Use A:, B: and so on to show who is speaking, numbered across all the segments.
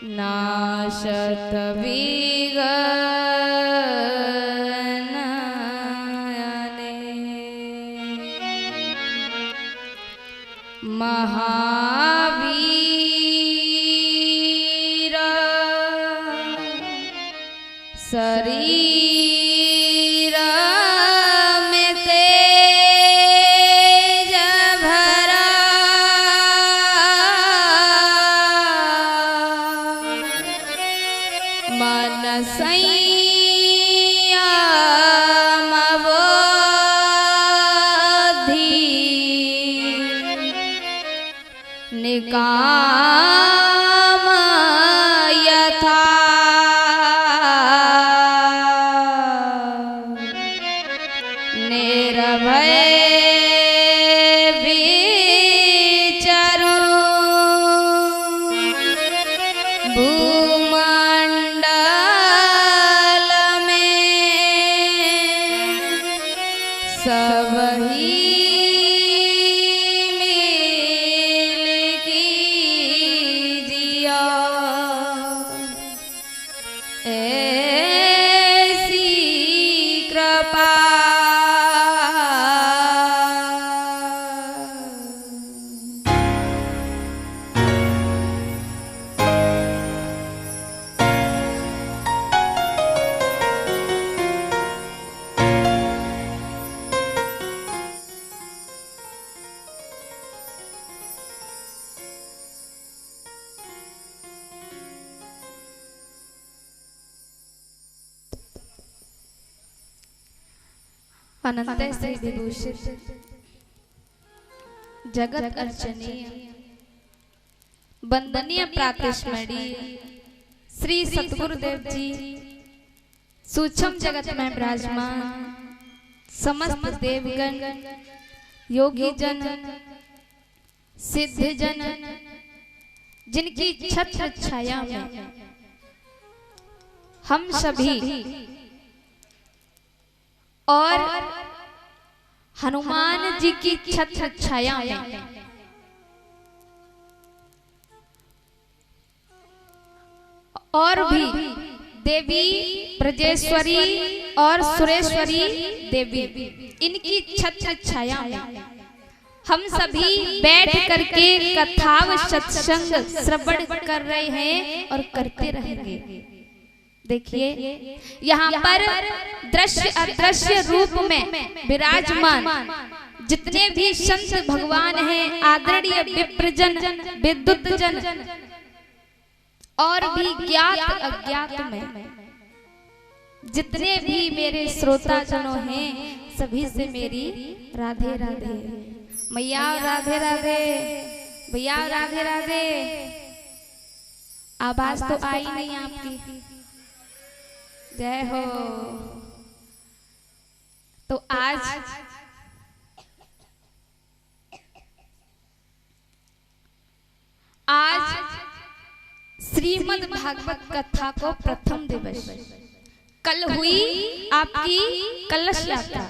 A: नाशत विघ्नने महावीर शरीर में तेज भरा मन संयम बुद्धि निकाम यथा निर्भय विचरूं भूमंडल में सब ही मिल कीजिया ऐसी कृपा अनंत श्री विभूषित जगत अर्चनीय वंदनीय प्रातस्मरणीय श्री सतगुरुदेव जी सूक्ष्म जगत में विराजमान समस्त देवगण योगी जन सिद्ध जन जिनकी छत्र छाया में हम सभी और हनुमान जी की छत्र छाया में और भी देवी ब्रजेश्वरी और सुरेश्वरी देवी इनकी छत्र छाया में हम सभी बैठ करके कथा व सत्संग श्रवण कर रहे हैं और करते रहेंगे। देखिए यहाँ पर दृश्य अदृश्य रूप में विराजमान जितने भी संत भगवान हैं, आदरणीय विप्रजन विद्युत जन और भी ज्ञात अज्ञात में जितने भी मेरे श्रोता जनों हैं, सभी से मेरी राधे राधे। मैया राधे राधे, भैया राधे राधे। आवाज तो आई नहीं आपकी, जय हो। तो आज श्रीमद् भागवत कथा को प्रथम दिवस, कल हुई आपकी कलश यात्रा,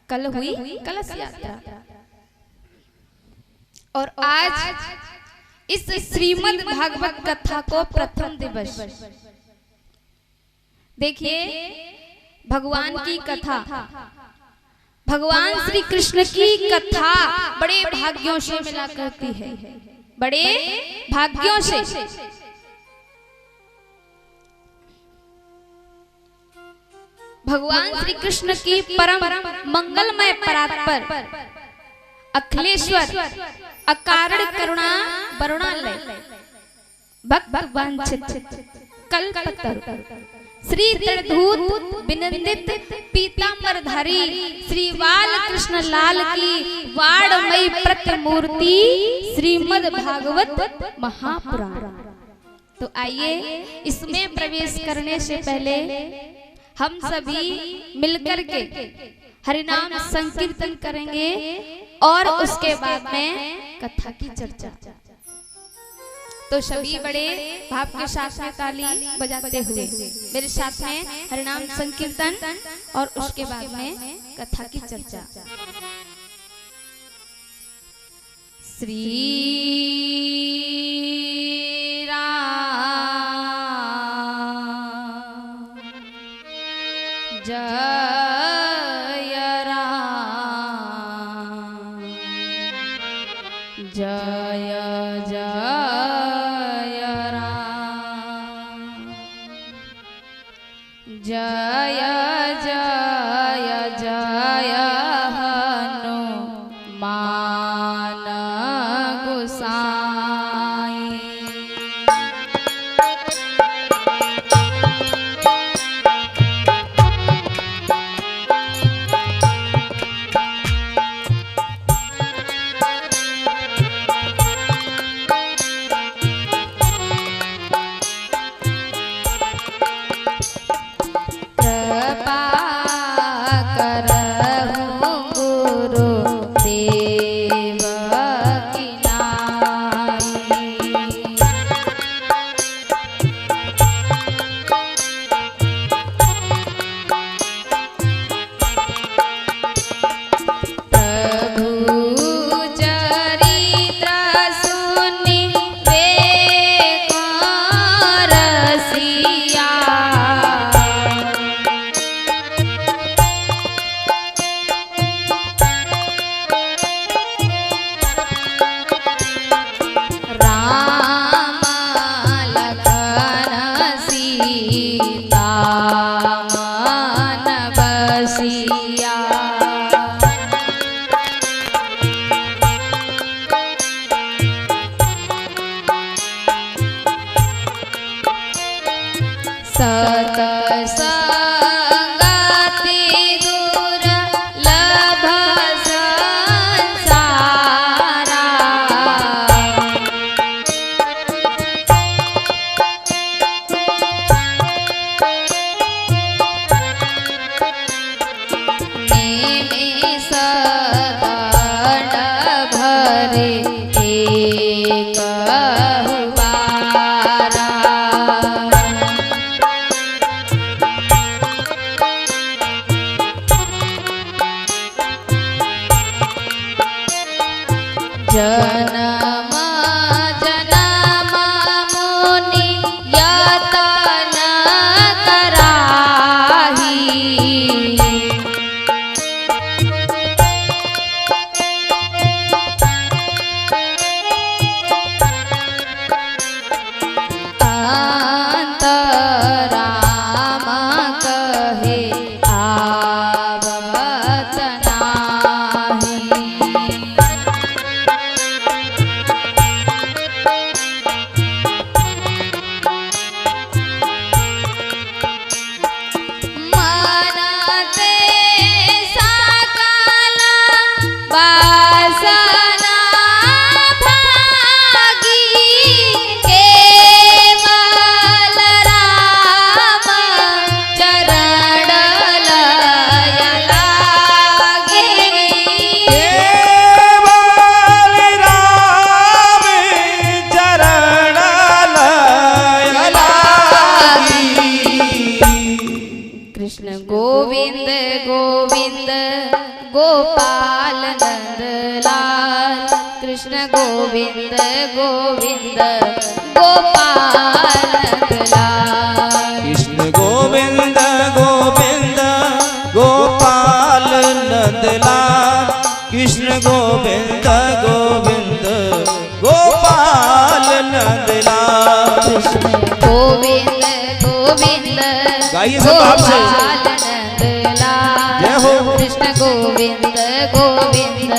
A: कल हुई कलश यात्रा और आज इस श्रीमद् भागवत कथा को प्रथम दिवस। देखिए भगवान की कथा, भगवान श्री कृष्ण की कथा बड़े भाग्यों से मिला करती है, बड़े भाग्यों से। भगवान श्री कृष्ण की परम मंगलमय परात्पर अखिलेश्वर अकारण करुणा वरुणालय भगवान कल्पतरु श्री त्रिधूत विनंदित पीतांबरधारी श्री बाल कृष्ण लाल की वाड़मयी प्रतिमूर्ति श्रीमद् भागवत महापुराण। तो आइए इसमें प्रवेश करने से पहले हम सभी मिलकर के हरिनाम संकीर्तन करेंगे और उसके बाद में कथा की चर्चा। तो सभी बड़े भाव के साथ में ताली बजाते हुए मेरे साथ में हरिनाम संकीर्तन और उसके बाद में कथा की चर्चा। श्री जय राम, जय जय राम, जय जय जय हनुमान गोसाई। सत संगति दूर में शरण भरे एक बारा। जन्म जन्म मुनि यतन कराही, अंतराम कहे आवत नाही। वासना भागी केवल राम चरण लय लागे।
B: केवल राम चरण लय लागी।
A: कृष्ण गोविंद गोविंद गोपाल नंदलाल, कृष्ण गोविंद गोविंद गोपाल नंदलाल।
B: कृष्ण गोविंद गोविंद गोपाल नंदलाल, कृष्ण गोविंद गोविंद गोपाल नंदलाल।
A: कृष्ण गोविंद गोविंद
B: गाइए सब आप से।
A: गोपाल नंदलाल,
B: जय हो।
A: कृष्ण गोविंद गोविंद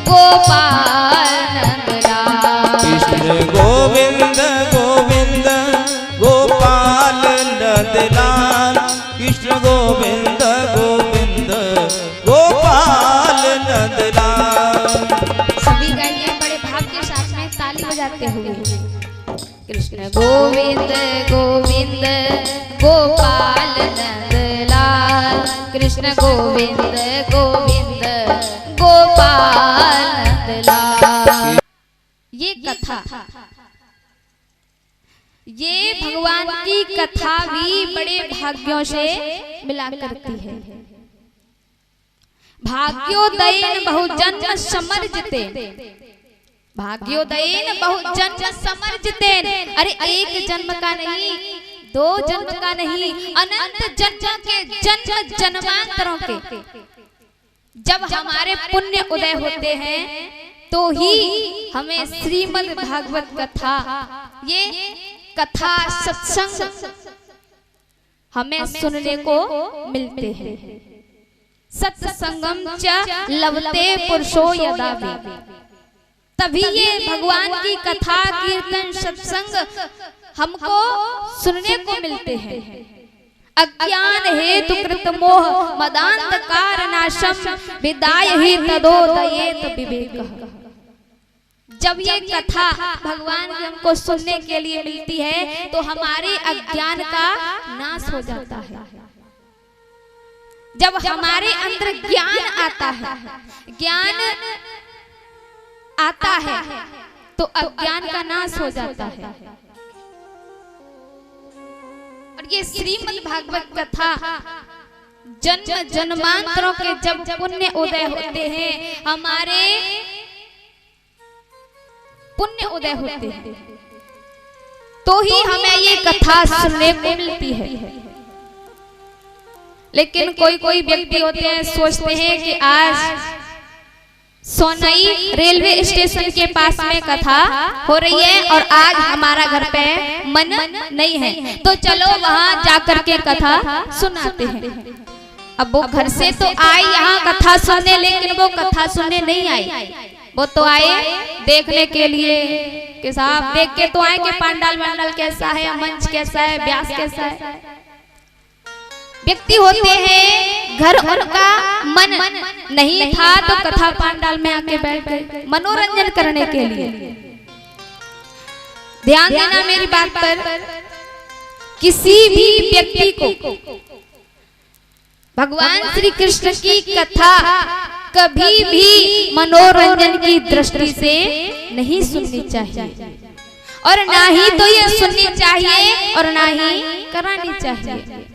A: गोपाल नंदलाल।
B: कृष्ण गोविंद गोविंद गोपाल नंदलाल, कृष्ण गोविंद गोविंद गोपाल नंदलाल।
A: सभी गाइए बड़े भाव के साथ में ताली बजाते हुए। कृष्ण गोविंद गोविंद गोपाल नंदलाल, कृष्ण गोविंद गोविंद गोपाल नंदलाल। ये कथा, ये भगवान की कथा भी बड़े भाग्यों से मिला करती है। भाग्योदयन बहुजन्म समर्जिते, भाग्योदयन बहुजन्म समर्जिते। अरे एक जन्म का नहीं, दो जन्म का नहीं, अनंत जन्मों के जन्म जन्मांतरों के जब हमारे पुण्य उदय होते हैं तो ही हमें श्रीमद् भागवत कथा, ये कथा सत्संग हमें सुनने को मिलते हैं। सत्संगम च लभते पुरुषो यदा वे, तभी ये भगवान की कथा कीर्तन सत्संग हमको सुनने को मिलते हैं। अज्ञान हेतु कृत मोह मदांधकार नाशम विदाय ही तदोदयेत विवेकः। जब ये कथा भगवान की हमको सुनने के लिए मिलती है तो हमारे अज्ञान का नाश हो जाता है। जब हमारे अंदर ज्ञान आता है, ज्ञान आता है तो अज्ञान का नाश हो जाता है। और ये श्रीमद् भागवत कथा जन्म जन्मांतरों के जब पुण्य उदय होते हैं, हमारे पुण्य उदय होते हैं, तो ही हमें ये कथा सुनने को मिलती है। लेकिन कोई कोई व्यक्ति होते हैं, सोचते हैं कि आज सोनई रेलवे स्टेशन के पास में कथा हो रही है और आज हमारा घर पे मन नहीं है, तो चलो वहां जाकर के कथा सुनाते हैं। अब वो घर से तो आए यहाँ कथा सुनने, लेकिन वो कथा सुनने नहीं आई, वो तो आए देखने के लिए कि साहब देख के तो आए कि पंडाल मंडल कैसा है, मंच कैसा है, व्यास कैसा है। व्यक्ति होते हैं घर उनका मन नहीं था तो कथा पंडाल में आके बैठ गए मनोरंजन करने के लिए। ध्यान देना मेरी बात पर, किसी भी व्यक्ति को भगवान श्री कृष्ण की कथा कभी भी मनोरंजन की दृष्टि से नहीं सुननी चाहिए, और ना ही तो ये सुननी चाहिए और ना ही करानी चाहिए।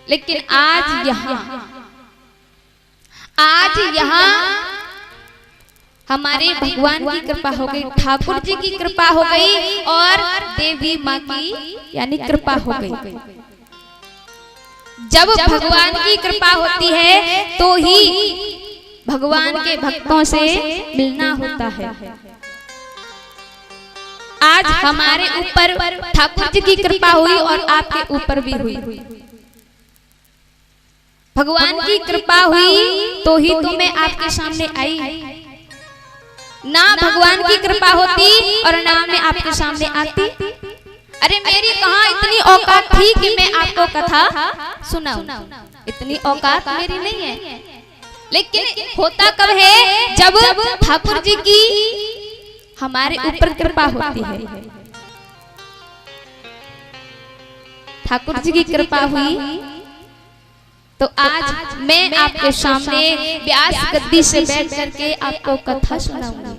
A: लेकिन आज यहाँ हमारे भगवान की कृपा हो गई, ठाकुर जी की कृपा हो गई और देवी माँ की यानी कृपा हो गई। जब भगवान की कृपा होती है तो ही भगवान के भक्तों से मिलना होता है। आज हमारे ऊपर ठाकुर जी की कृपा हुई और आपके ऊपर भी हुई। भगवान की कृपा हुई तो ही तो मैं आपके सामने आई, ना भगवान की कृपा होती और ना मैं आपके सामने आती। अरे मेरी कहाँ इतनी औकात थी कि मैं आपको कथा सुनाऊं, इतनी औकात मेरी नहीं है। लेकिन होता कब है, जब ठाकुर जी की हमारे ऊपर कृपा होती है। ठाकुर जी की कृपा हुई तो आज मैं आपके सामने व्यास गद्दी से बैठ करके आपको कथा सुनाऊंगी।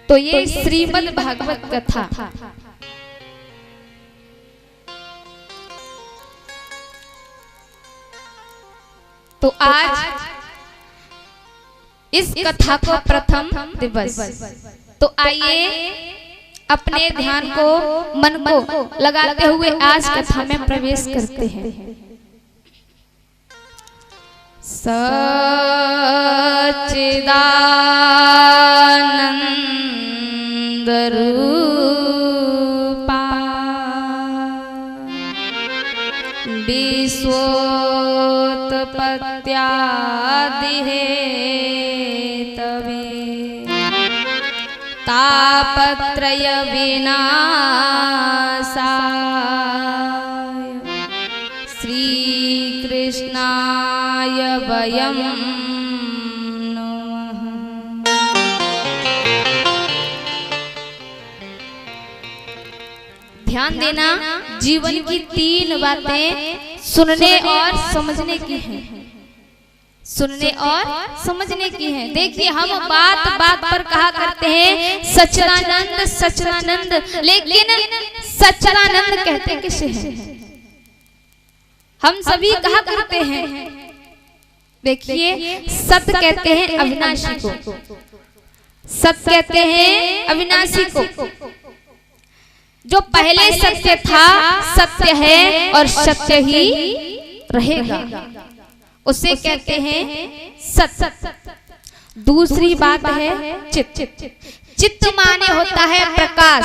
A: तो ये श्रीमद् भागवत कथा तो आज इस कथा को प्रथम दिवस, तो आइए अपने ध्यान को मन को लगाते हुए आज कथा में प्रवेश करते हैं। सच्चिदानंद रूपा विश्वोत्पत्त्यादि हेतवे तापत्रय विनाशाय श्री कृष्णाय वयं नमः। ध्यान देना, जीवन की 3 बातें सुनने और समझने की हैं, सुनने और समझने की हैं। देखिए हम बात बात पर कहा करते हैं सच्चिदानंद सच्चिदानंद, लेकिन सच्चिदानंद कहते किसे हैं? हम सभी कहा करते हैं, देखिए सत कहते हैं अविनाशी को, सत कहते हैं अविनाशी को। जो पहले सत्य था सत्य है और सत्य ही रहेगा, उसे कहते हैं सत। दूसरी बात है चित्त। चित्त माने होता है प्रकाश।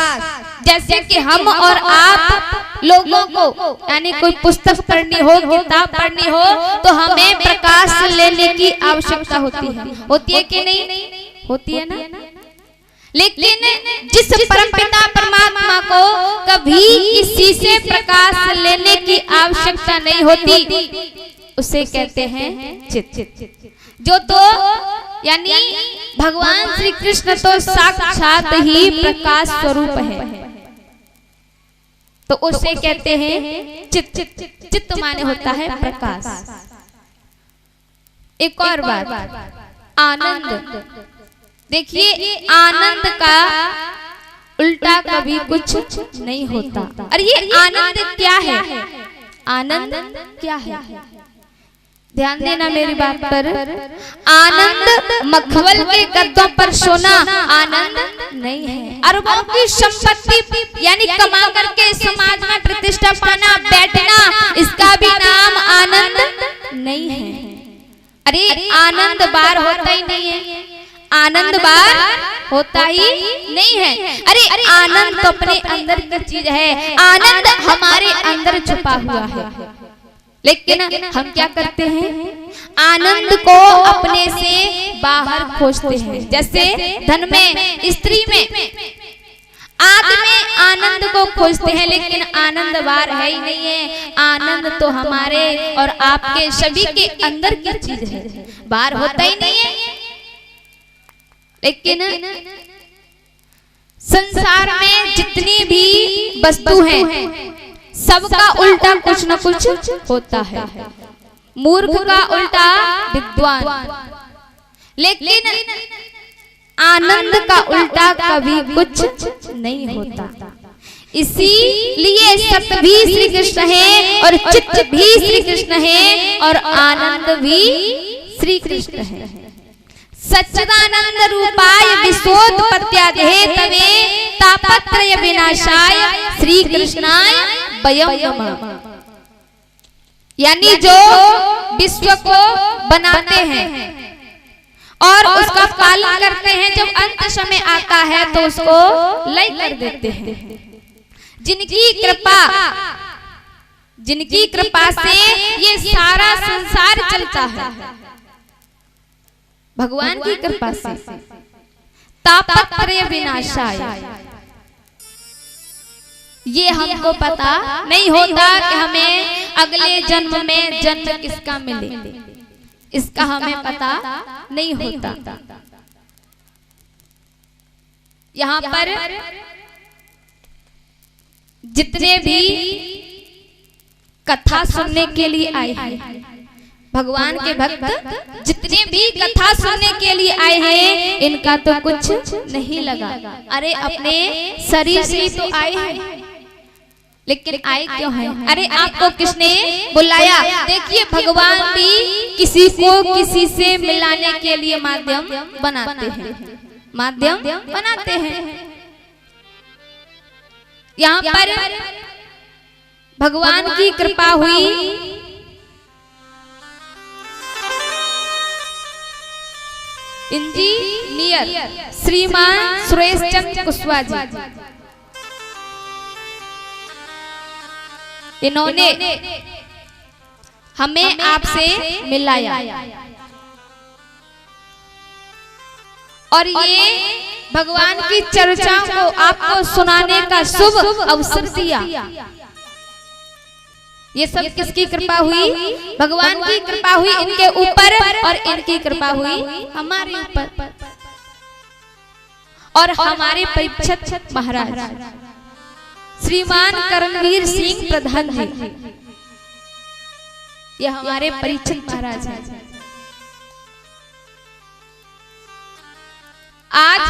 A: जैसे कि हम और आप लोगों को यानी कोई पुस्तक पढ़नी हो, किताब पढ़नी हो, तो हमें प्रकाश लेने की आवश्यकता होती है कि नहीं? होती है ना। लेकिन जिस परमपिता परमात्मा को कभी किसी से प्रकाश लेने की आवश्यकता नहीं होती, उसे कहते हैं चित्त। जो तो यानी भगवान श्री कृष्ण तो साक्षात ही प्रकाश स्वरूप है, तो उसे कहते हैं चित्त। चित्त माने होता है प्रकाश। एक और बात, आनंद। देखिए आनंद का उल्टा कभी कुछ नहीं होता। और ये आनंद क्या है? आनंद क्या है? ध्यान देना मेरी बात पर। आनंद मखमल के गद्दों पर सोना आनंद नहीं है। अरबों की संपत्ति यानी कमा करके समाज में प्रतिष्ठा पाना, बैठना, इसका भी नाम आनंद नहीं है। अरे आनंद बार होता ही नहीं है, आनंद बार होता ही नहीं है। अरे आनंद तो अपने अंदर की चीज है, आनंद हमारे अंदर छुपा हुआ है। लेकिन हम क्या करते हैं? आनंद को अपने से बाहर खोजते हैं। जैसे धन में, स्त्री में, आदि में आनंद को खोजते हैं, लेकिन आनंद बाहर है ही नहीं है। आनंद तो हमारे और आपके सभी के अंदर की चीज है, बाहर होता ही नहीं है। लेकिन संसार में जितनी भी वस्तु हैं सबका उल्टा कुछ न कुछ होता है। मूर्ख का उल्टा विद्वान, लेकिन आनंद का उल्टा कभी कुछ नहीं होता। इसीलिए सत्य भी श्री कृष्ण है और चित्त भी श्री कृष्ण है और आनंद भी श्री कृष्ण है। सच्चिदानंद रूपाय विश्वोत्पत्त्यादिहे तवे तापत्रय विनाशाय श्री कृष्णाय वयं नमः। यानी जो विश्व को बनाते हैं और उसका पालन करते हैं, जब अंत समय आता है तो उसको लय कर देते हैं। जिनकी कृपा से ये सारा संसार चलता है, भगवान की कृपा से। तापत्रय विनाशाय, ये हमको पता नहीं होता कि हमें अगले जन्म में जन्म किसका मिले, इसका हमें पता नहीं होता। यहाँ पर जितने भी कथा सुनने के लिए आए हैं, भगवान के भक्त जितने भी कथा सुनने के लिए आए हैं, इनका तो कुछ नहीं लगा। अरे अपने शरीर से तो आए हैं, लेकिन आए क्यों हैं? अरे आपको किसने बुलाया? देखिए भगवान भी किसी को किसी से मिलाने के लिए माध्यम बनाते हैं, माध्यम बनाते हैं। यहाँ पर भगवान की कृपा हुई, इंजीनियर श्रीमान सुरेश चंद्र कुशवाहा जी, इन्होंने हमें आपसे मिलाया और ये भगवान की चर्चाओं को आपको सुनाने का शुभ अवसर दिया। ये सब किसकी कृपा हुई? भगवान की कृपा हुई इनके ऊपर और इनकी कृपा हुई हमारे ऊपर। और हमारे परीक्षित महाराज श्रीमान करणवीर सिंह प्रधान जी, ये हमारे परीक्षित महाराज हैं। आज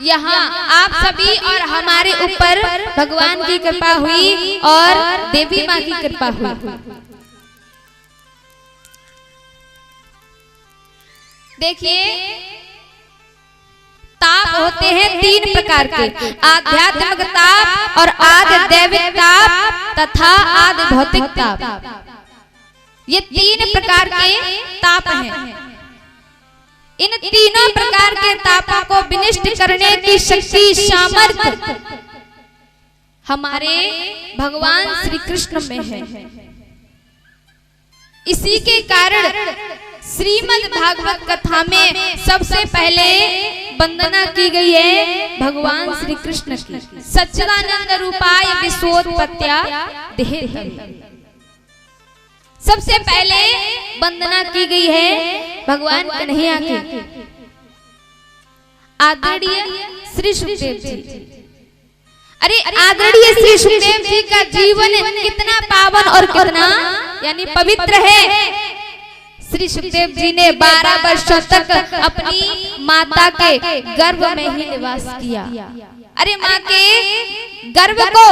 A: यहाँ आप सभी और हमारे ऊपर भगवान की कृपा हुई और देवी माँ की कृपा हुई। देखिए ताप होते हैं तीन प्रकार के, आध्यात्मिक ताप और आदि दैविक ताप तथा आदि भौतिक ताप। ये तीन प्रकार के ताप हैं। इन तीनों प्रकार के तापों को विनिष्ट करने की शक्ति सामर्थ्य हमारे भगवान श्री कृष्ण में है। इसी के कारण श्रीमद् भागवत कथा में सबसे पहले वंदना की गई है भगवान श्री कृष्ण की। सच्चिदानंद रूपाय विश्वोत्पत्त्यादिहे सबसे पहले वंदना की गई है भगवान कन्हैया की। आदरणीय श्री सुखदेव जी, अरे आदरणीय श्री सुखदेव जी का जीवन कितना पावन और कितना यानी पवित्र है। श्री सुखदेव जी ने 12 वर्षों तक अपनी माता के गर्भ में ही निवास किया। अरे माँ के गर्भ को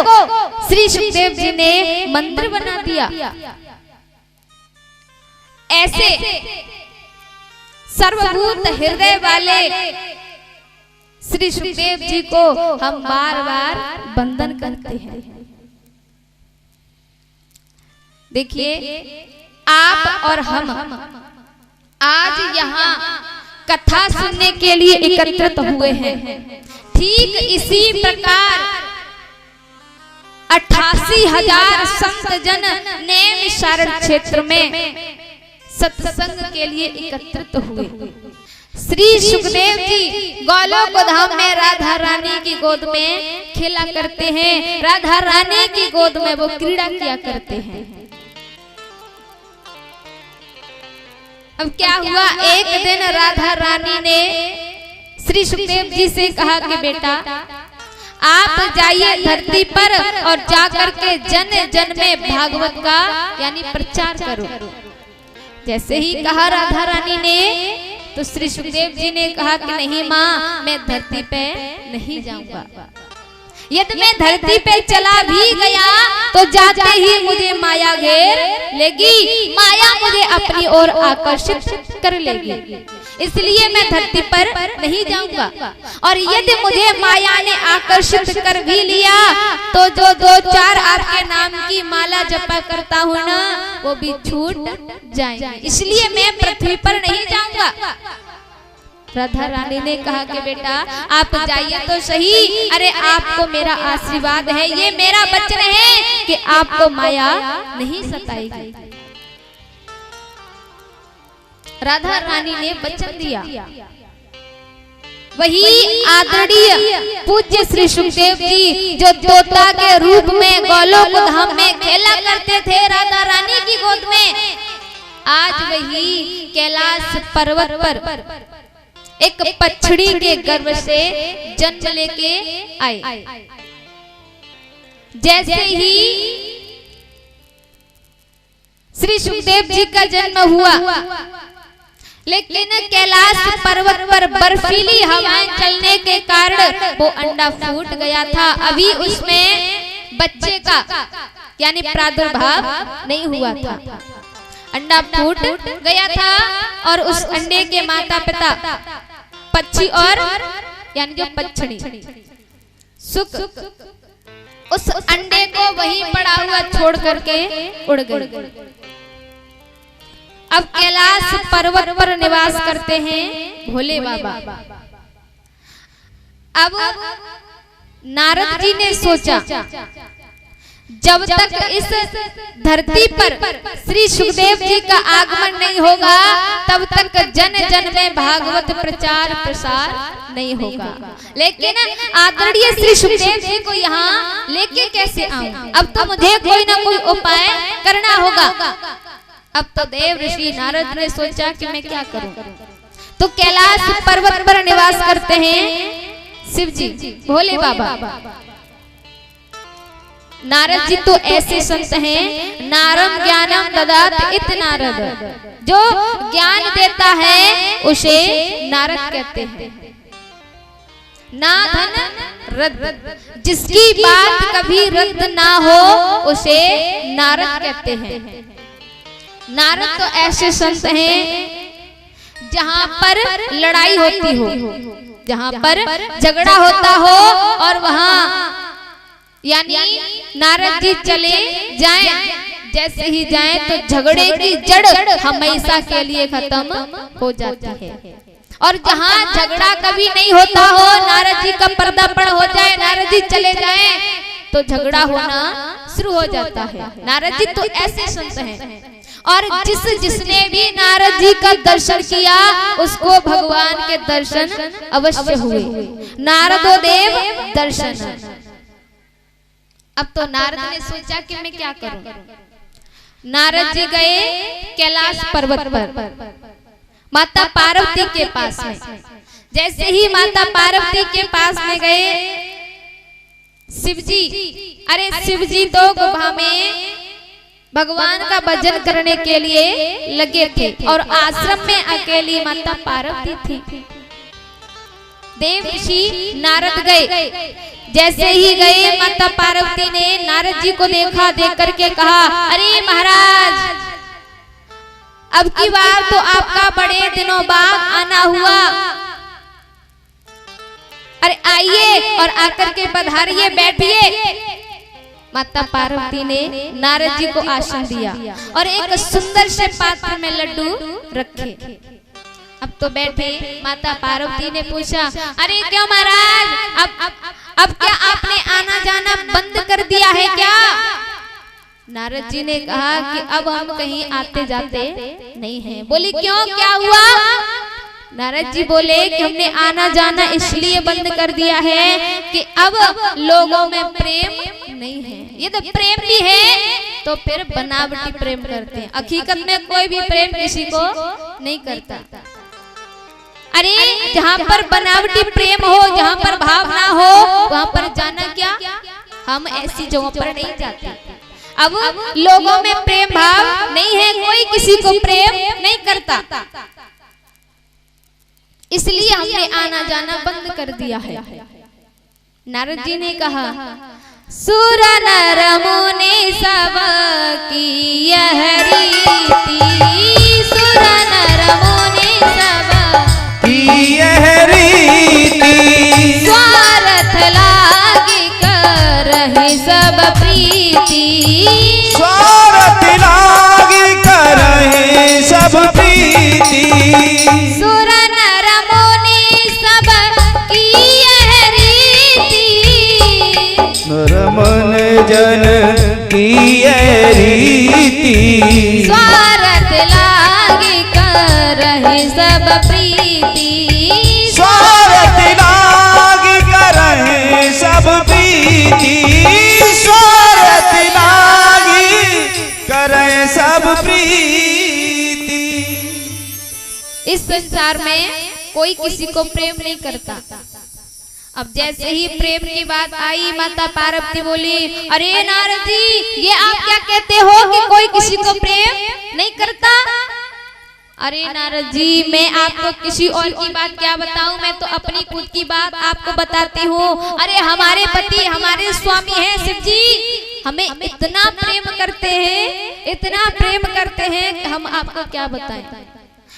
A: श्री सुखदेव जी ने मंदिर बना दिया। ऐसे सर्वभूत हृदय वाले श्री सुखदेव जी को हम बार बार वंदन करते हैं। देखिए आप और हम आज यहाँ कथा सुनने के लिए एकत्रित हुए हैं। ठीक इसी प्रकार 88,000 संत जन नेम शरण क्षेत्र में सत्संग के लिए एकत्रित हुए। श्री सुखदेव जी गोलोक धाम में राधा रानी की गोद में खेला करते हैं। राधा रानी की गोद में वो क्रीड़ा किया करते हैं। अब क्या हुआ, एक दिन राधा रानी ने श्री सुखदेव जी से कहा कि बेटा आप जाइए धरती पर और जाकर के जन जन में भागवत का यानी प्रचार करो। जैसे ही कहा राधा रानी ने तो श्री सुखदेव जी ने कहा कि नहीं माँ, मैं धरती पे नहीं जाऊंगा। यदि मैं धरती पे चला भी गया तो जाते ही मुझे माया घेर लेगी, माया मुझे अपनी ओर आकर्षित कर लेगी, इसलिए मैं धरती पर नहीं जाऊंगा। और यदि मुझे माया ने आकर्षित कर भी लिया तो जो 2-4 आपके नाम की माला जपा करता हूँ ना, वो भी छूट जाएंगे, इसलिए मैं पृथ्वी पर नहीं जाऊंगा। राधा रानी ने कहा कि बेटा आप जाइए तो सही, अरे आपको मेरा आशीर्वाद है, ये मेरा वचन है कि आपको माया नहीं सताएगी। राधा रानी ने वचन दिया। वही आदरणीय पूज्य श्री सुखदेव जी जो तोता के रूप में गोलोक धाम में खेला करते थे राधा रानी की गोद में, आज वही कैलाश पर्वत पर एक पछड़ी के गर्भ से जन्म लेके आए। जैसे ही श्री सुखदेव जी का जन्म हुआ, लेकिन कैलाश पर्वत पर बर्फीली हवाएं चलने के कारण वो अंडा फूट गया था। अभी उसमें बच्चे का यानी प्रादुर्भाव नहीं हुआ था, अंडा फूट गया था। और उस अंडे के माता पिता पक्षी और यानी जो पक्षी सुख उस अंडे को वहीं पड़ा हुआ छोड़ करके उड़ गए। अब कैलाश पर्वत पर निवास करते हैं भोले बाबा। अब नारद जी ने सोचा जब तक इस धरती पर श्री सुखदेव जी का आगमन नहीं होगा तब तक जन जन में भागवत प्रचार प्रसार नहीं होगा। लेकिन आदरणीय श्री सुखदेव जी को यहाँ लेके कैसे आऊं? अब तो मुझे कोई ना कोई उपाय करना होगा। अब तो देव ऋषि नारद ने सोचा कि मैं क्या करूं, तो कैलाश पर्वत पर निवास करते हैं शिव जी भोले बाबा। नारद जी तो ऐसे संत हैं, नारम ज्ञानम ददात इत नारद, जो ज्ञान देता है उसे नारद कहते हैं। ना धन रद्द, जिसकी बात कभी रद्द ना हो उसे नारद कहते हैं। नारद तो ऐसे संत हैं जहां पर लड़ाई होती हो, जहां पर झगड़ा होता हो और वहां यानी नारद जी चले जाएं, जैसे ही जाएं तो झगड़े की जड़ हमेशा के लिए खत्म हो जाती है। और जहां झगड़ा कभी नहीं होता हो, नारद जी का पर्दापण हो जाए, नारद जी चले जाएं तो झगड़ा होना शुरू हो जाता है। नारद जी तो ऐसे संत हैं। और जिसने भी नारद जी का दर्शन किया उसको भगवान के दर्शन अवश्य हुए। नारदो देव दर्शन। अब तो नारद ने सोचा कि मैं क्या करूं। नारद जी गए कैलाश पर्वत पर माता पार्वती के पास में। जैसे ही माता पार्वती के पास में गए, शिवजी, अरे शिवजी तो गुफा में भगवान का भजन करने के लिए लगे थे और आश्रम में अकेली माता पार्वती थी। देव ऋषि नारद गए। जैसे ही गए माता पार्वती ने नारद जी को देखा, देख करके कहा, अरे महाराज, अब की बार तो आपका बड़े दिनों बाद आना हुआ, अरे आइए और आकर के पधारिए, बैठिए। माता पार्वती ने नारद जी को आसन दिया और एक सुंदर से पात्र में लड्डू रखे। अब तो बैठे। माता पार्वती ने पूछा, अरे क्यों महाराज, अब क्या आपने आना जाना बंद कर दिया है क्या? नारद जी ने कहा कि अब हम कहीं आते जाते नहीं हैं। बोली क्यों, क्या हुआ? नारद जी बोले कि हमने आना जाना इसलिए बंद कर दिया है कि अब लोगों में प्रेम नहीं है। ये तो प्रेम भी है तो फिर बनावटी प्रेम करते हैं, हकीकत में कोई भी प्रेम किसी को नहीं करता। अरे जहाँ पर बनावटी प्रेम हो, जहाँ पर भावना हो, वहाँ पर जाना क्या, हम ऐसी जगहों पर नहीं जाते। अब लोगों में प्रेम भाव नहीं है, कोई किसी को प्रेम नहीं करता, इसलिए हमने आना जाना बंद कर दिया है। नारद जी ने कहा सुर नर मुनि सब की यह रीति, सुर नर मुनि सब की
B: यह रीति,
A: स्वार्थ लागी करहि सब प्रीति,
B: स्वार्थ लागी करहि सब प्रीति,
A: सुर नर मुनि सब की यह रीति,
B: नर मन जन की यह रीति,
A: स्वार्थ लागी करहि सब प्रीति,
B: स्वार्थ लागी करहि सब प्रीति, स्वार्थ लागी करहि सब प्रीति।
A: इस संसार में कोई किसी को प्रेम नहीं करता। अब जैसे ही प्रेम की बात आई, माता पार्वती बोली अरे नारद जी, ये आप क्या कहते हो कि कोई किसी को प्रेम नहीं करता। अरे नारद जी, मैं आपको किसी और की बात क्या बताऊं, मैं तो अपनी खुद की बात आपको बताती हूँ। अरे हमारे पति, हमारे स्वामी हैं शिव जी, हमें इतना प्रेम करते हैं, इतना प्रेम करते हैं कि हम आपको क्या बताएं।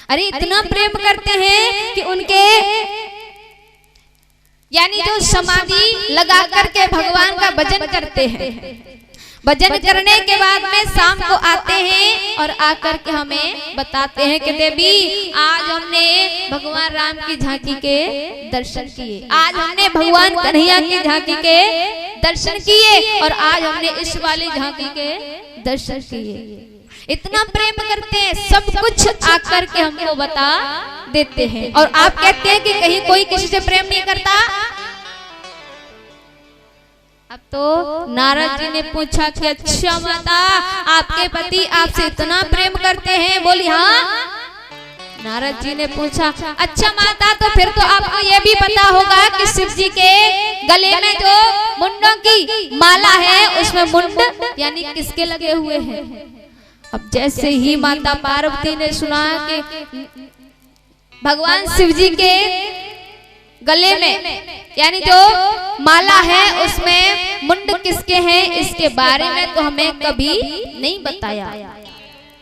A: अरे इतना प्रेम करते हैं कि उनके यानी जो समाधि लगा करके भगवान का भजन करते हैं, भजन करने के बाद में शाम को आते हैं और आकर के हमें बताते हैं कि देवी आज हमने भगवान राम की झांकी के दर्शन किए, आज हमने भगवान कन्हैया की झांकी के दर्शन किए और आज हमने इस वाली झांकी के दर्शन किए। इतना प्रेम करते हैं, सब कुछ आकर के हमको बता देते हैं। और आप कहते हैं कि कहीं कोई किसी से प्रेम नहीं करता। अब तो नारद जी ने पूछा कि अच्छा माता, आपके पति आपसे इतना प्रेम करते हैं। बोली हाँ। नारद जी ने पूछा अच्छा माता, तो फिर तो आपको ये भी पता होगा कि शिव जी के गले में जो मुंडों की माला है उसमें मुंड यानी किसके लगे हुए हैं। अब जैसे ही माता पार्वती ने सुना कि भगवान शिव जी के गले में यानी जो माला है उसमें मुंड किसके हैं, इसके बारे में तो हमें कभी नहीं बताया।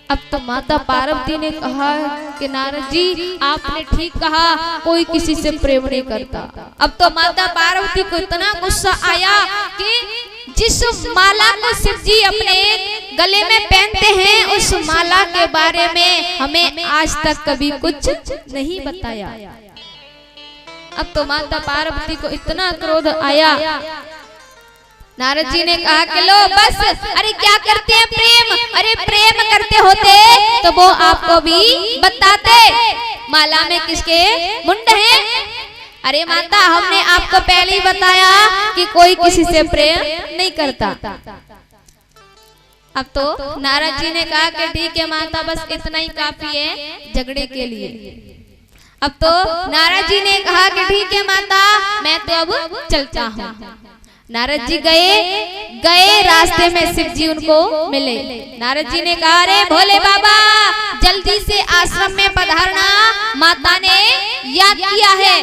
A: अब तो माता पार्वती ने कहा कि नारद जी आपने ठीक कहा, कोई किसी से प्रेम नहीं करता। अब तो माता पार्वती को इतना गुस्सा आया कि जिस माला को शिव जी अपने गले में पहनते हैं उस माला के बारे में हमें आज तक कभी कुछ नहीं बताया। अब तो माता पार्वती को इतना क्रोध आया। नारद जी ने कहा कि लो बस, अरे क्या करते हैं प्रेम, अरे प्रेम करते होते तो वो आपको भी बताते माला में किसके मुंड हैं। अरे माता, हमने आपको पहले ही बताया कि कोई किसी से प्रेम नहीं करता। अब तो नारद जी ने कहा कि ठीक है माता, बस इतना ही काफी है झगड़े के लिए। अब तो नारद जी ने कहा कि ठीक है माता, मैं तो अब चलता हूँ। नारद जी गए रास्ते में शिव जी उनको मिले। नारद जी ने कहा अरे भोले बाबा, जल्दी से आश्रम में पधारना, माता ने याद किया है।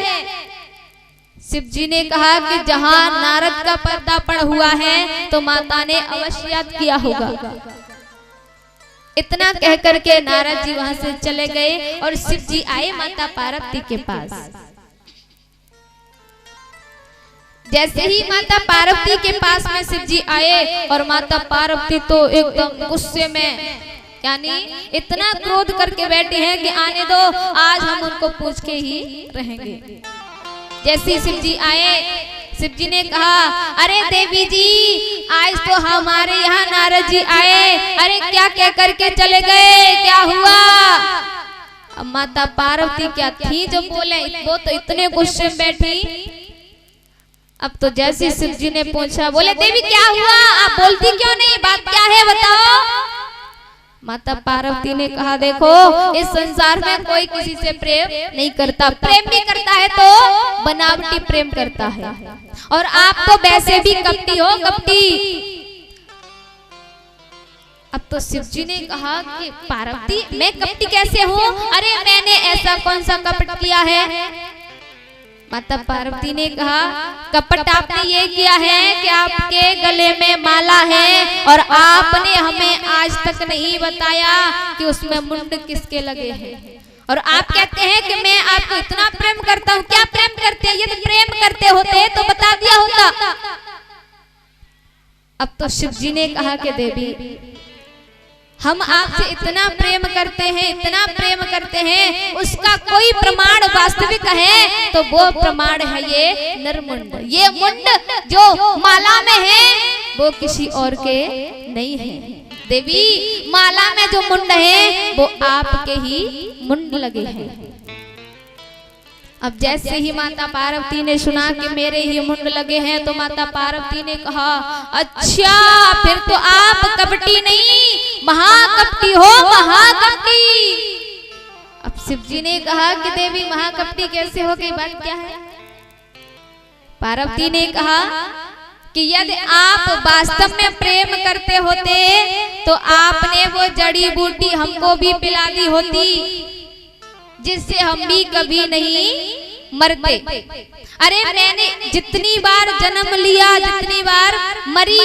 A: शिव जी ने कहा कि जहाँ नारद का पर्दापण हुआ है तो माता ने अवश्य याद किया होगा। इतना कह करके नारद जी वहां से चले गए और शिव जी आए माता पार्वती के पास। जैसे ही माता पार्वती के पास में शिव जी आए और माता पार्वती तो एकदम गुस्से में यानी इतना क्रोध करके बैठे हैं कि आने दो, आज हम उनको पूछ के ही रहेंगे। जैसे शिव जी आए, शिव जी ने कहा अरे देवी जी, आज तो हमारे यहाँ नारद जी आए, अरे क्या कह करके चले गए, क्या हुआ। अब माता पार्वती क्या थी जो बोले, वो तो इतने गुस्से में बैठी। अब तो जैसे शिव जी ने पूछा, बोले देवी क्या हुआ, आप बोलती क्यों नहीं, बात क्या है बताओ। माता पार्वती ने कहा देखो इस संसार में कोई किसी से प्रेम नहीं करता, प्रेम भी करता है तो बनावटी प्रेम करता है। और आप तो वैसे भी कपटी हो, कपटी। अब तो शिव जी ने कहा कि पार्वती मैं कपटी कैसे हूँ? अरे मैंने ऐसा कौन सा कपट किया है? माता पार्वती ने कहा कपट आपने ये किया है कि आपके गले में माला है और आपने हमें आज तक नहीं बताया कि उसमें मुंड किसके लगे हैं। और आप कहते हैं कि मैं आपको इतना प्रेम करता हूँ। क्या प्रेम करते हैं? ये तो प्रेम करते होते तो बता दिया होता। अब तो शिव जी ने कहा कि देवी हम आपसे इतना प्रेम करते हैं, इतना प्रेम करते हैं, उसका कोई प्रमाण वास्तविक है तो वो प्रमाण है ये नरमुंड। ये मुंड जो माला में है वो किसी और के नहीं है। देवी माला में जो मुंड है वो आपके ही मुंड लगे हैं। अब जैसे ही माता पार्वती ने सुना कि मेरे ही मुंड लगे हैं तो माता पार्वती ने कहा अच्छा फिर तो आप कपटी नहीं महाकपटी हो, महाकपटी। अब शिव जी ने कहा कि देवी महाकपटी कैसे हो गई, बात क्या है? पार्वती ने कहा कि यदि आप वास्तव में प्रेम करते होते तो आपने वो जड़ी बूटी हमको भी पिला दी होती जिससे हम भी कभी नहीं मरते। अरे मैंने जितनी बार जन्म लिया, जितनी बार मरी,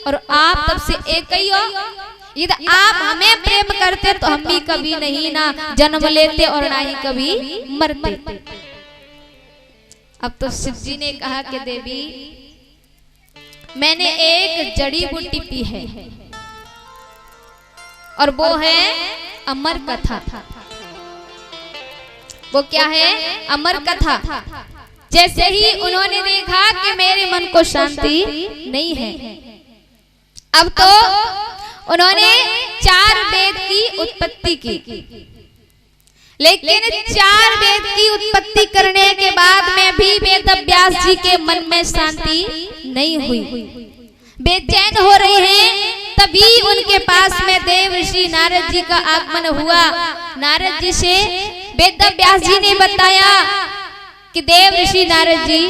A: और आप तब से एक ही हो। यदि आप हमें प्रेम करते तो हम भी कभी नहीं ना जन्म लेते और ना ही कभी मरते। अब तो शिव जी ने कहा कि देवी मैंने एक जड़ी बूटी पी है और वो है अमर कथा। वो क्या है? अमर कथा। जैसे ही उन्होंने देखा कि मेरे मन को शांति नहीं है, अब तो उन्होंने 4 वेद की उत्पत्ति की। लेकिन 4 वेद की उत्पत्ति करने के बाद में भी वेद व्यास जी के मन में शांति नहीं हुई, बेचैन हो रहे हैं। तभी उनके पास में देव ऋषि नारद जी का आगमन हुआ। नारद जी से वेद व्यास जी ने बताया कि देव ऋषि नारद जी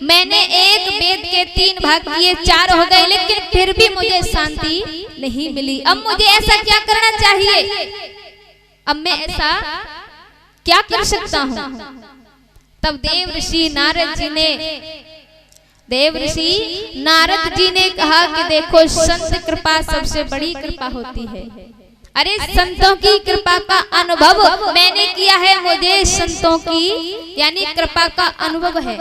A: मैंने एक वेद के 3 भाग किए, 4 हो गए, लेकिन फिर भी मुझे शांति नहीं मिली। अब मुझे ऐसा क्या करना चाहिए? अब मैं ऐसा क्या कर सकता हूँ? तब देव ऋषि नारद जी ने कहा कि देखो संत कृपा सबसे बड़ी कृपा होती है। अरे संतों की कृपा का अनुभव मैंने किया है, मुझे संतों की यानी कृपा का अनुभव है।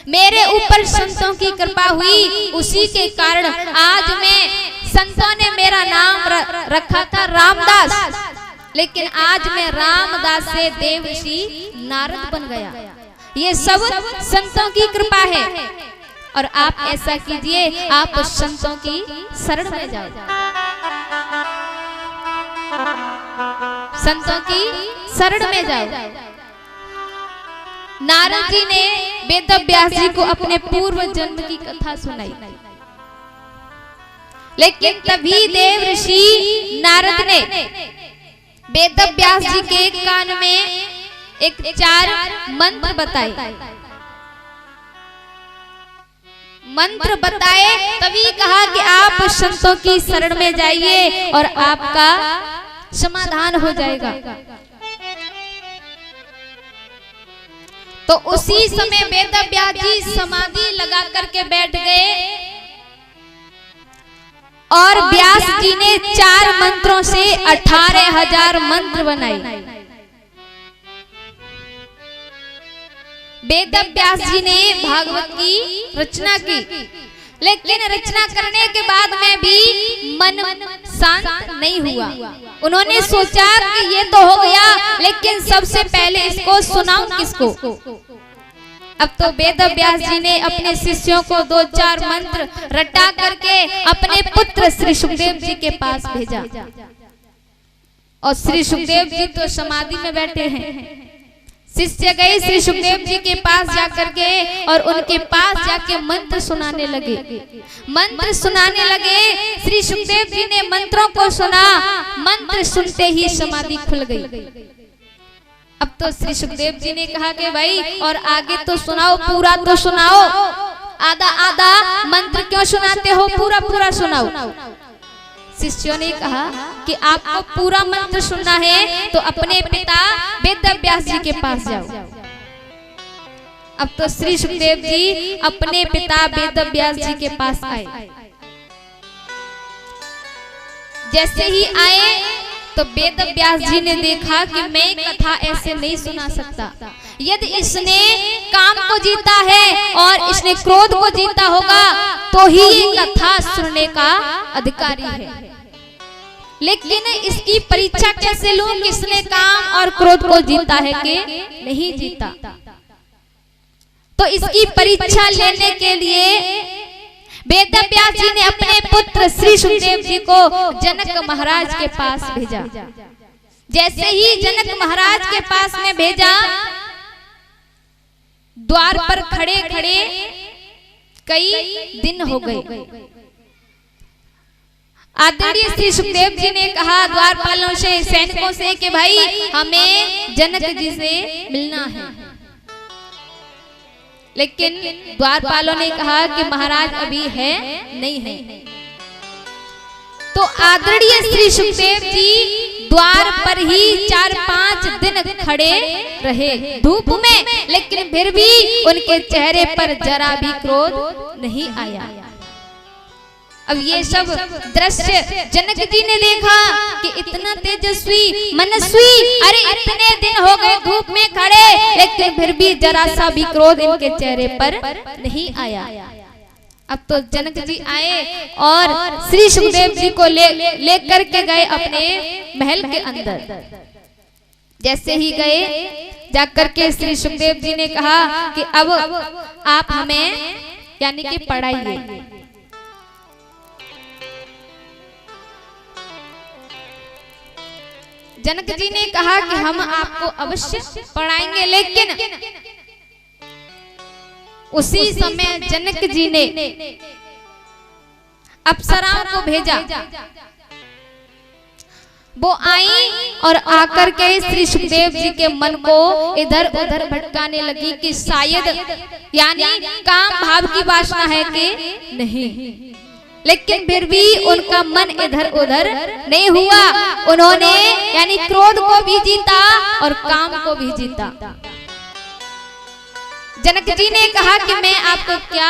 A: मेरे ऊपर संतों की कृपा हुई, उसी के कारण आज मैं संतों ने मेरा नाम रखा था रामदास, लेकिन आज मैं रामदास से देव ऋषि नारद बन गया। ये सब संतों की कृपा है। और आप ऐसा कीजिए, आप संतों की शरण में जाओ, संतों की शरण में जाओ। नारद जी ने वेद व्यास जी को अपने पूर्व जन्म की कथा सुनाई, लेकिन तभी देव ऋषि नारद ने वेद व्यास जी के कान में एक 4 मंत्र बताए। मंत्र बताए तभी कहा कि आप संतों की शरण में जाइए और आपका समाधान हो जाएगा। तो उसी समय वेद व्यास जी समाधि लगा करके बैठ गए और व्यास जी ने 4 मंत्रों से 18,000 मंत्र बनाए। वेद व्यास जी ने भागवत की रचना की, लेकिन रचना करने के बाद में भी मन शांत नहीं हुआ। उन्होंने सोचा कि ये तो हो गया, लेकिन सबसे पहले इसको सुनाऊं किसको? अब तो वेद व्यास जी ने अपने शिष्यों को 2-4 मंत्र रटा करके अपने पुत्र श्री सुखदेव जी के पास भेजा। और श्री सुखदेव जी तो समाधि में बैठे हैं। शिष्य गए श्री सुखदेव जी के पास जाकर के और उनके पास जाके मंत्र सुनाने लगे। मंत्र सुनाने लगे, श्री सुखदेव जी ने मंत्रों को सुना। मंत्र सुनते ही समाधि खुल गई। अब तो श्री सुखदेव जी ने कहा कि भाई और आगे तो सुनाओ, पूरा तो सुनाओ, आधा आधा मंत्र क्यों सुनाते हो, पूरा पूरा सुनाओ। शिष्यों ने कहा कि आपको पूरा मंत्र सुनना है तो अपने पिता वेदव्यास जी के पास जाओ। अब तो श्री सुखदेव जी अपने पिता वेदव्यास जी के पास आए। जैसे ही आए तो वेदव्यास जी ने देखा कि मैं कथा ऐसे नहीं सुना सकता। यदि इसने काम को जीता है और इसने क्रोध को जीता होगा तो ही ये कथा सुनने का अधिकारी है, लेकिन इसकी परीक्षा कैसे लूं कि इसने काम और क्रोध को जीता है कि नहीं जीता। तो इसकी परीक्षा लेने के लिए वेदव्यास जी ने अपने पुत्र श्री सुखदेव जी को जनक महाराज के पास भेजा। जैसे ही जनक महाराज के पास में भेजा, द्वार पर खड़े खड़े कई दिन हो गए। आदरणीय श्री सुखदेव जी ने कहा द्वारपालों से, सैनिकों से कि भाई हमें जनक जी से मिलना है, लेकिन द्वारपालों ने कहा कि महाराज अभी है नहीं है। तो आदरणीय श्री सुखदेव जी द्वार पर ही 4-5 दिन खड़े रहे धूप में, लेकिन फिर भी उनके चेहरे पर जरा भी क्रोध नहीं आया। अब ये सब दृश्य जनक जी ने देखा कि इतना तेजस्वी मनस्वी, अरे इतने दिन हो गए धूप में खड़े, लेकिन फिर भी जरा सा भी क्रोध इनके चेहरे पर नहीं आया। अब तो जनक जी आए और श्री सुखदेव जी को लेकर के गए अपने महल के अंदर। जैसे ही गए, जाकर के श्री सुखदेव जी ने कहा कि अब आप हमें यानी कि पढ़ाइए। जनक जी ने कहा कि हम आपको अवश्य पढ़ाएंगे, लेकिन उसी समय जनक जी ने अप्सराओं को भेजा। वो आई और आकर के श्री सुखदेव जी के मन को इधर उधर भटकाने लगी कि शायद यानी काम भाव की वासना है कि नहीं, लेकिन फिर भी उनका मन इधर उधर नहीं हुआ। उन्होंने यानी क्रोध को भी जीता और काम को भी जीता। जनक जी ने कहा कि मैं आपको क्या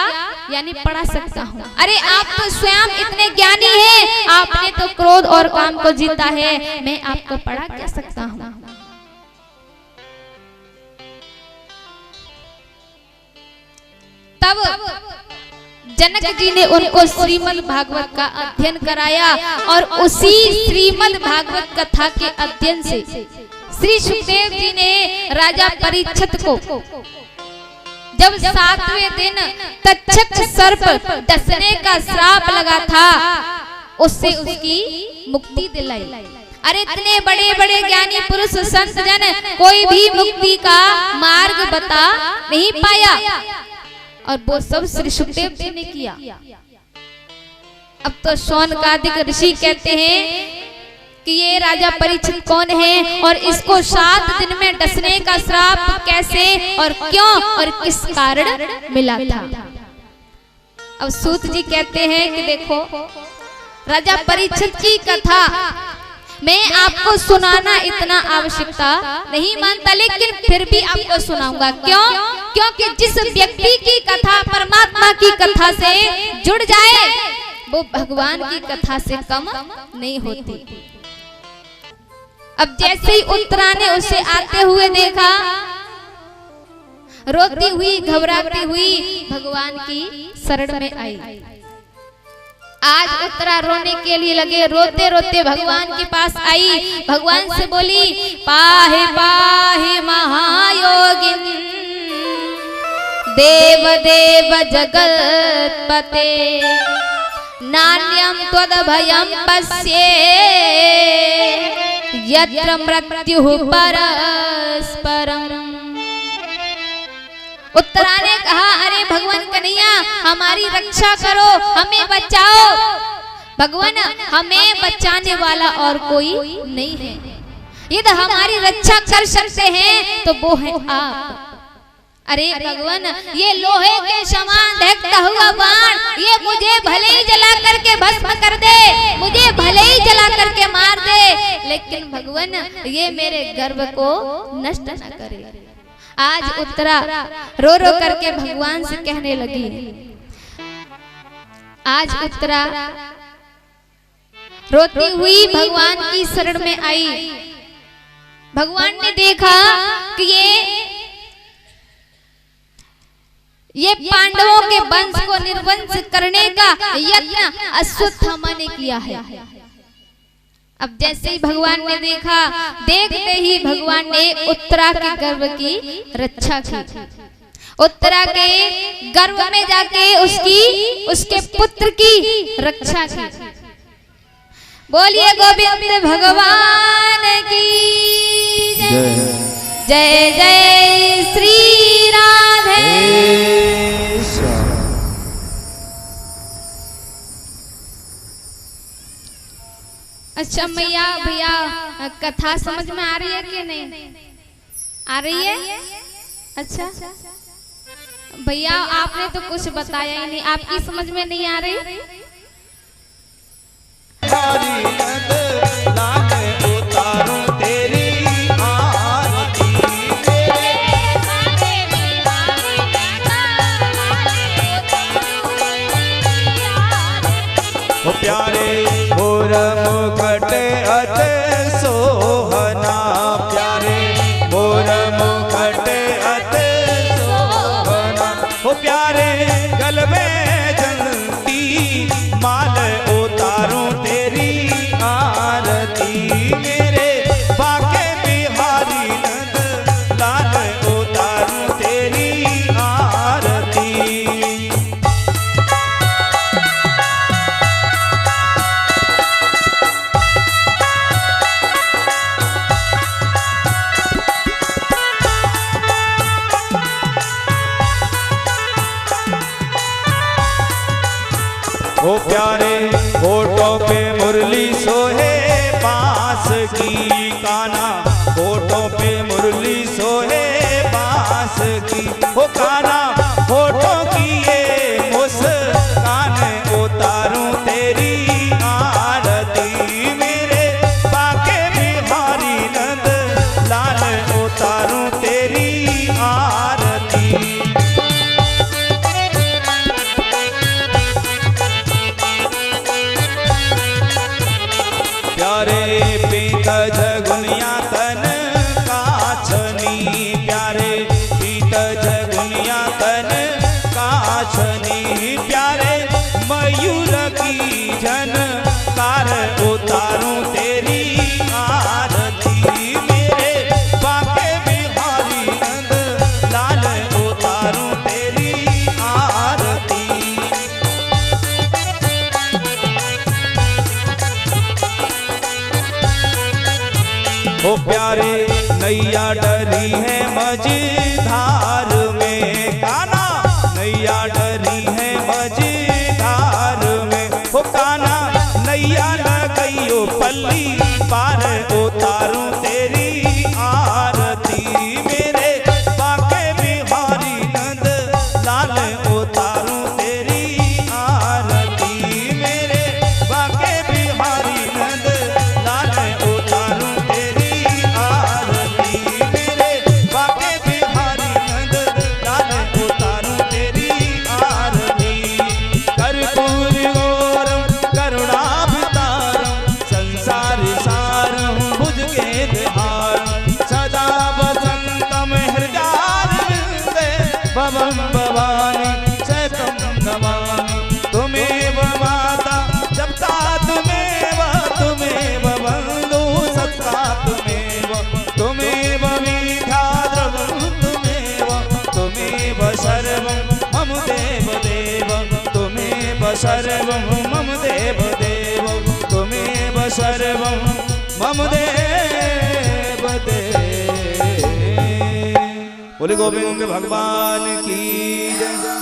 A: यानी पढ़ा सकता हूँ। अरे आप तो स्वयं इतने ज्ञानी हैं, आपने तो क्रोध और काम को जीता है, मैं आपको पढ़ा क्या सकता हूँ। तब जनक जी ने उनको श्रीमद् भागवत का अध्ययन कराया और उसी श्रीमद् भागवत कथा के अध्ययन से श्री सुखदेव जी ने राजा परीक्षित को जब 7वें दिन तक्षक सर्प डसने का श्राप लगा था, उससे उसकी मुक्ति दिलाई। अरे इतने बड़े बड़े ज्ञानी पुरुष संत जन कोई भी मुक्ति का मार्ग बता नहीं पाया, और वो सब श्री सुखदेव जी ने किया। अब तो शौनकादिक ऋषि कहते हैं कि ये राजा परीक्षित कौन है और इसको 7 दिन में डसने का श्राप कैसे और क्यों और किस कारण मिला था। अब सूत जी कहते हैं कि देखो राजा परीक्षित की कथा मैं आपको सुनाना इतना आवश्यकता नहीं मानता, लेकिन फिर भी आपको सुनाऊंगा। क्यों? क्योंकि जिस व्यक्ति की कथा परमात्मा की कथा से जुड़ जाए वो भगवान की कथा से कम नहीं होती। अब जैसे ही उत्तराने उसे आते हुए देखा, रोती हुई घबराती हुई भगवान की शरण में आई। आज उत्तरा रोने के लिए लगे, रोते रोते भगवान के पास आई, भगवान से बोली पाहि पाहि महायोगिन देव देव जगत्पते नान्यं त्वदभयं पश्ये यत्र मृत्युः परस्परम्। उत्तरा ने कहा, अरे भगवान कन्हैया हमारी रक्षा करो, हमें बचाओ। भगवान हमें बचाने वाला और कोई नहीं है, यदि हमारी रक्षा कर सकते हैं तो वो है आप। अरे भगवान ये लोहे के समान दहकता हुआ बाण ये मुझे भले ही जला करके भस्म कर दे, मुझे भले ही जला करके मार दे, लेकिन भगवान ये मेरे गर्व को नष्ट न करे। आज उत्तरा रो रो करके भगवान से कहने लगी, आज उत्तरा रोती हुई भगवान की शरण में आई। भगवान ने देखा कि ये पांडवों के वंश को निर्वंश करने का यत्न अश्वत्थामा ने किया है। अब जैसे ही भगवान ने देखा, देखते ही भगवान ने उत्तरा के गर्भ की रक्षा की। उत्तरा के गर्भ में जाके उसके पुत्र की रक्षा की। बोलिए गोविंद भगवान की जय। जय जय श्री राधे। अच्छा मैया भैया कथा समझ में आ रही है कि नहीं आ रही है? अच्छा भैया आपने तो कुछ बताया ही नहीं, आपकी समझ में नहीं आ रही?
B: प्यारे मोर मुकुट अत सोहना, प्यारे मोर मुकुट अत सोहना, हो प्यारे गल में जंती माल उतारूं तेरी आरती, मेरे बाके बिहारी नंद लाल उतारूं तेरी आरती। ओ प्यारे होठों पे मुरली सोहे बांस की, काना होठों पे मुरली सोहे बांस की, ओ काना होठों की ये मुस्कान उतारूं तेरी आरती, मेरे बाके बिहारी नंद लाल उतारूं तेरी आरती। प्यारे पीत जगुनिया तन काछनी, प्यारे पीत जगुनिया तन काछनी, प्यारे मयूर की झनकार उतारूं तेरी आरती, मेरे बाके बिहारी नंद लाल उतारूं तेरी आरती। ओ प्यारे नैया डरी है मझधार में, काना नैया डरी है मझधार में, ओ काना नैया लगइयो पल्ली पार उतारूं तेरी आरती, मेरे बाके बिहारी नंद लाल उतारूं तेरी आरती, मेरे बाके बिहारी नंद लाल उतारूं तेरी आरती, मेरे बाके बिहारी नंद लाल उतारूं तेरी आरती। कर्पूर गौरम करुणावतारम संसार सारम भुजगेन्द्रहारम सदा वसंतम हृदयारविंदे भवं भवानी शतं नमामि। तुमेव माता जपता तुमेव, तुमेव बन्धु सत्ता तुमेव, तुमेव विद्याद्रवं तुमेव, तुमेव सर्वं मम देव देव, तुमेव सर्वं मम देव देव, तुमेव सर्वं मम देव देव। बोले गोविंद भगवान की जय।